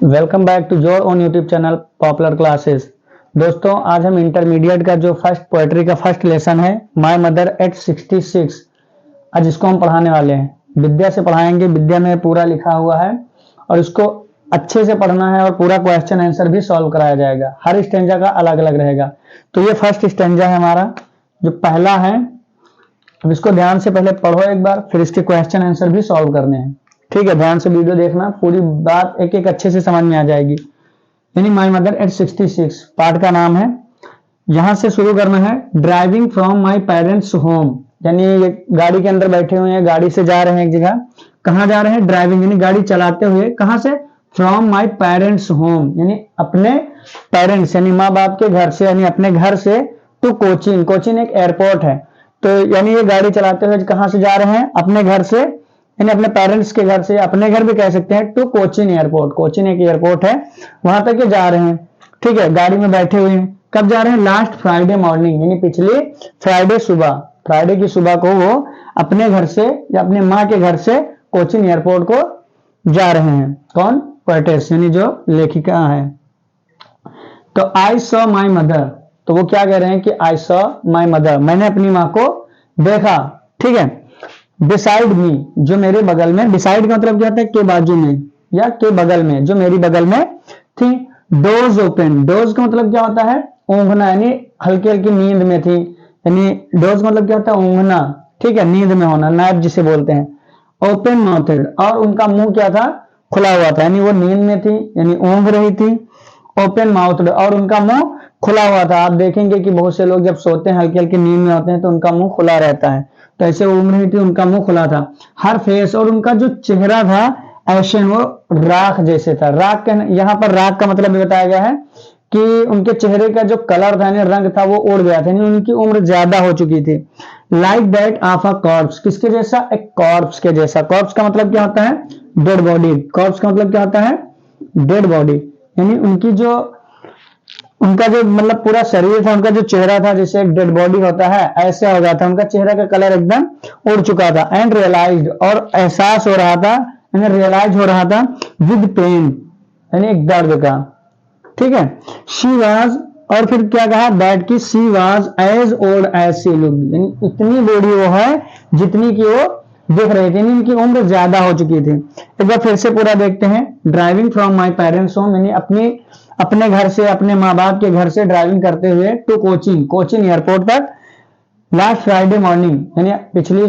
Welcome back to your own YouTube channel popular classes. दोस्तों, आज हम इंटरमीडिएट का जो फर्स्ट पोएट्री का फर्स्ट लेसन है माय मदर एट 66, आज इसको हम पढ़ाने वाले हैं। विद्या से पढ़ाएंगे। विद्या में पूरा लिखा हुआ है और इसको अच्छे से पढ़ना है और पूरा क्वेश्चन आंसर भी सॉल्व कराया जाएगा। हर स्टेंजा का अलग अलग रहेगा। तो ये फर्स्ट स्टेंजा है हमारा, जो पहला है। अब इसको ध्यान से पहले पढ़ो एक बार, फिर इसके क्वेश्चन आंसर भी सॉल्व करने हैं। ठीक है, ध्यान से वीडियो देखना, पूरी बात एक एक अच्छे से समझ में आ जाएगी। यानी माय मदर एट 66 पार्ट का नाम है। यहां से शुरू करना है। Driving from my parents home, यानी ये गाड़ी के अंदर बैठे हुए हैं, गाड़ी से जा रहे हैं एक जगह। कहां जा रहे हैं? ड्राइविंग, यानी गाड़ी चलाते हुए। कहां से? फ्रॉम माय पेरेंट्स होम, यानी अपने पेरेंट्स यानी माँ बाप के घर से, यानी अपने घर से टू कोचीन। कोचीन एक एयरपोर्ट है। तो यानी ये गाड़ी चलाते हुए कहां से जा रहे हैं? अपने घर से, यानी अपने पेरेंट्स के घर से, अपने घर भी कह सकते हैं, टू कोचीन एयरपोर्ट। कोचीन एक एयरपोर्ट है, वहां तक ये जा रहे हैं। ठीक है, गाड़ी में बैठे हुए हैं। कब जा रहे हैं? लास्ट फ्राइडे मॉर्निंग, यानी पिछले फ्राइडे सुबह, फ्राइडे की सुबह को वो अपने घर से या अपने माँ के घर से कोचीन एयरपोर्ट को जा रहे हैं। कौन? पोएटेस, यानी जो लेखिका है। तो आई सॉ माई मदर, तो वो क्या कह रहे हैं कि आई सॉ माई मदर, मैंने अपनी माँ को देखा। ठीक है, बिसाइड मी, जो मेरे बगल में। बिसाइड का मतलब क्या होता है? के बाजू में या के बगल में, जो मेरी बगल में थी। डोज ओपन, डोज का मतलब क्या होता है? ऊँघना, यानी हल्की हल्की नींद में थी। यानी डोज का मतलब क्या होता है? ऊँघना। ठीक है, नींद में होना, नैप जिसे बोलते हैं। ओपन माउथेड, और उनका मुंह क्या था? खुला हुआ था, यानी वो नींद में थी, यानी ऊँघ रही थी। ओपन माउथेड, और उनका मुंह खुला हुआ था। आप देखेंगे कि बहुत से लोग जब सोते हैं, हल्की हल्की नींद में होते हैं, तो उनका मुंह खुला रहता है। तो ऐसे ऊँघ रही थी, उनका मुंह खुला था। हर फेस, और उनका जो चेहरा था, ऐसे वो राख जैसे था। राख के, यहाँ पर राख का मतलब बताया गया है कि उनके चेहरे का जो कलर था, रंग था, वो उड़ गया था, यानी उनकी उम्र ज्यादा हो चुकी थी। Like that of a corps, किसके जैसा? एक कॉर्प्स के जैसा। कॉर्प्स का मतलब क्या होता है? Dead body. कॉर्प्स का मतलब क्या होता है? डेड बॉडी, यानी उनकी जो, उनका जो मतलब पूरा शरीर था, उनका जो चेहरा था, जैसे एक डेड बॉडी होता है, ऐसे हो गया था। उनका चेहरा का कलर एकदम उड़ चुका था। एंड रियलाइज्ड, और एहसास हो रहा था, यानी रियलाइज हो रहा था, विद पेन, यानी एक दर्द का। ठीक है, शी वाज, और फिर क्या कहा? दैट की she was as old as she looked, यानी इतनी बूढ़ी वो है जितनी की वो दिख रही थी, यानी इनकी उम्र ज्यादा हो चुकी थी। एक बार फिर से पूरा देखते हैं। Driving from my parents home, यानी अपने घर से, अपने माँ बाप के घर से ड्राइविंग करते हुए टू कोचीन, कोचीन एयरपोर्ट तक। लास्ट फ्राइडे मॉर्निंग, यानी पिछली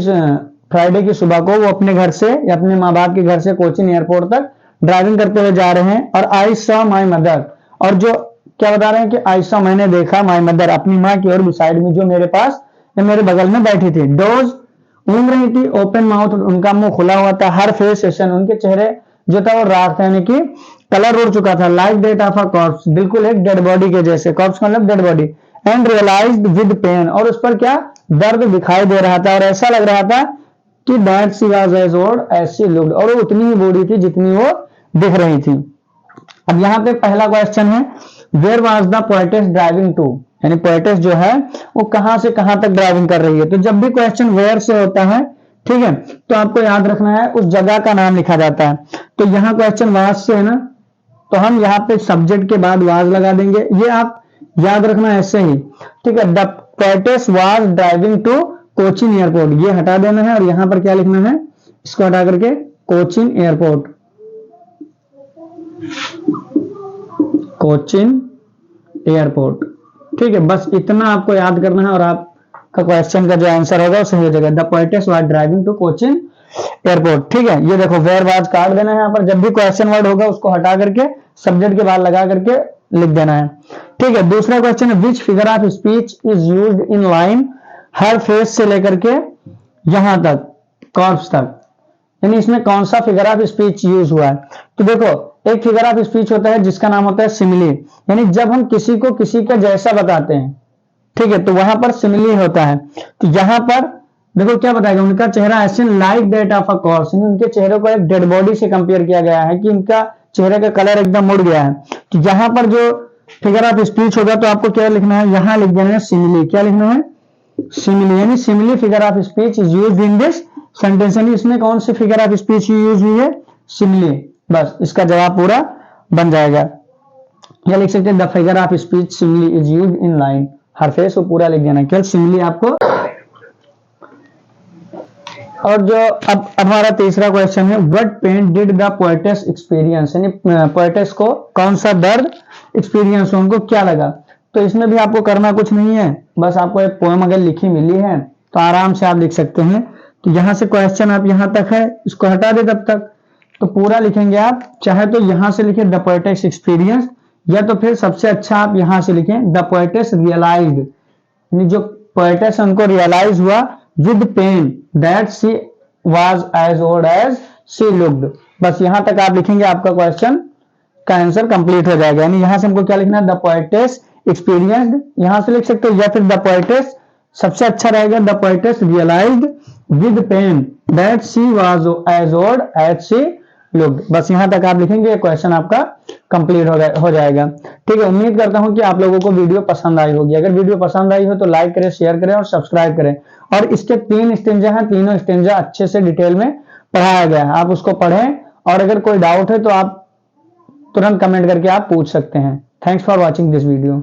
फ्राइडे की सुबह को वो अपने घर से या अपने माँ बाप के घर से कोचीन एयरपोर्ट तक ड्राइविंग करते हुए जा रहे हैं। और आई सॉ माई मदर, और जो क्या बता रहे हैं कि आई सॉ, मैंने देखा, माई मदर, अपनी माँ की, और बिसाइड में, जो मेरे पास या मेरे बगल में बैठी थी। डोज, ऊँघ रही थी। ओपन माउथ, उनका मुंह खुला हुआ था। हर फेस सेशन, उनके चेहरे जो था वो राख था, यानी कि कलर उड़ चुका था। Like that of a corpse, बिल्कुल एक डेड बॉडी के जैसे। कॉर्प्स मतलब dead body. And realised with pain, और उस पर क्या? दर्द दिखाई दे रहा था, और ऐसा लग रहा था कि that she was as old as she looked, और वो उतनी ही बूढ़ी थी जितनी वो दिख रही थी। अब यहाँ पे पहला क्वेश्चन है, where was the poetess driving to, यानी पोएटेस जो है वो कहां से कहां तक ड्राइविंग कर रही है। तो जब भी क्वेश्चन वेयर से होता है, ठीक है, तो आपको याद रखना है उस जगह का नाम लिखा जाता है। तो यहाँ क्वेश्चन वाज से है ना, तो हम यहाँ पे सब्जेक्ट के बाद वाज लगा देंगे। ये आप याद रखना ऐसे ही। ठीक है, the poetess was driving to Cochin airport, ये हटा देना है, और यहाँ पर क्या लिखना है? इसको हटा करके कोचीन एयरपोर्ट, कोचीन एयरपोर्ट। ठीक है, बस इतना आपको याद करना है, और आपका क्वेश्चन का जो आंसर होगा वो सही हो जाएगा। The poetess was driving to Cochin airport. ठीक है, ये देखो वेयर वाज काट देना है यहाँ पर। जब भी क्वेश्चन वर्ड होगा उसको हटा करके सब्जेक्ट के बाद लगा करके लिख देना है। ठीक है, दूसरा क्वेश्चन है, which figure of speech is used in line, her face से लेकर के यहां तक, कॉर्प्स तक, यानी इसमें कौन सा फिगर ऑफ स्पीच यूज हुआ है। तो देखो, एक फिगर ऑफ स्पीच होता है जिसका नाम होता है सिमिली, यानी जब हम किसी को किसी का जैसा बताते हैं, ठीक है, तो वहां पर सिमिली होता है। तो यहां पर देखो क्या बताएगा, उनका चेहरा ऐसे like that of a corps, उनके चेहरे को एक डेड बॉडी से कंपेयर किया गया है कि इनका चेहरे का कलर एकदम मुड़ गया है। तो यहां पर जो फिगर ऑफ स्पीच होगा तो आपको क्या लिखना है? यहां लिख देना है सिमिली। क्या लिखना है? सिमिली, यानी simile figure of speech is used in this sentence. यानी इसमें कौन सी फिगर ऑफ स्पीच यूज हुई है? सिमली, बस इसका जवाब पूरा बन जाएगा। या लिख सकते हैं the figure of speech simile is used in line, her face को पूरा लिख देना, केवल सिमली आपको। और जो अब हमारा तीसरा क्वेश्चन है, what pain did the poetess experience, यानी पोएटेस को कौन सा दर्द एक्सपीरियंस, उनको क्या लगा। तो इसमें भी आपको करना कुछ नहीं है, बस आपको एक पोएम अगर लिखी मिली है तो आराम से आप लिख सकते हैं। तो यहां से क्वेश्चन आप यहां तक है, इसको हटा दे तब तक, तो पूरा लिखेंगे आप। चाहे तो यहां से लिखे द पोएटेस एक्सपीरियंस, या तो फिर सबसे अच्छा आप यहां से लिखें द पोएटेस रियलाइज्ड, यानी जो पोएटेस उनको रियलाइज हुआ with pain that she was as old as she looked. बस यहां तक आप लिखेंगे, आपका क्वेश्चन का आंसर कंप्लीट हो जाएगा। यानी यहां से हमको क्या लिखना है, द पोएटेस एक्सपीरियंस्ड यहां से लिख सकते हो, या फिर द पोएटेस, सबसे अच्छा रहेगा the poetess realised with pain that she was as old as she looked. बस यहां तक आप लिखेंगे, क्वेश्चन आपका कंप्लीट हो जाएगा। ठीक है, उम्मीद करता हूं कि आप लोगों को वीडियो पसंद आई होगी। अगर वीडियो पसंद आई हो तो लाइक करें, शेयर करें और सब्सक्राइब करें। और इसके 3 स्टेंजा हैं, तीनों स्टेंजा अच्छे से डिटेल में पढ़ाया गया है, आप उसको पढ़ें। और अगर कोई डाउट है तो आप तुरंत कमेंट करके आप पूछ सकते हैं। Thanks for watching this video.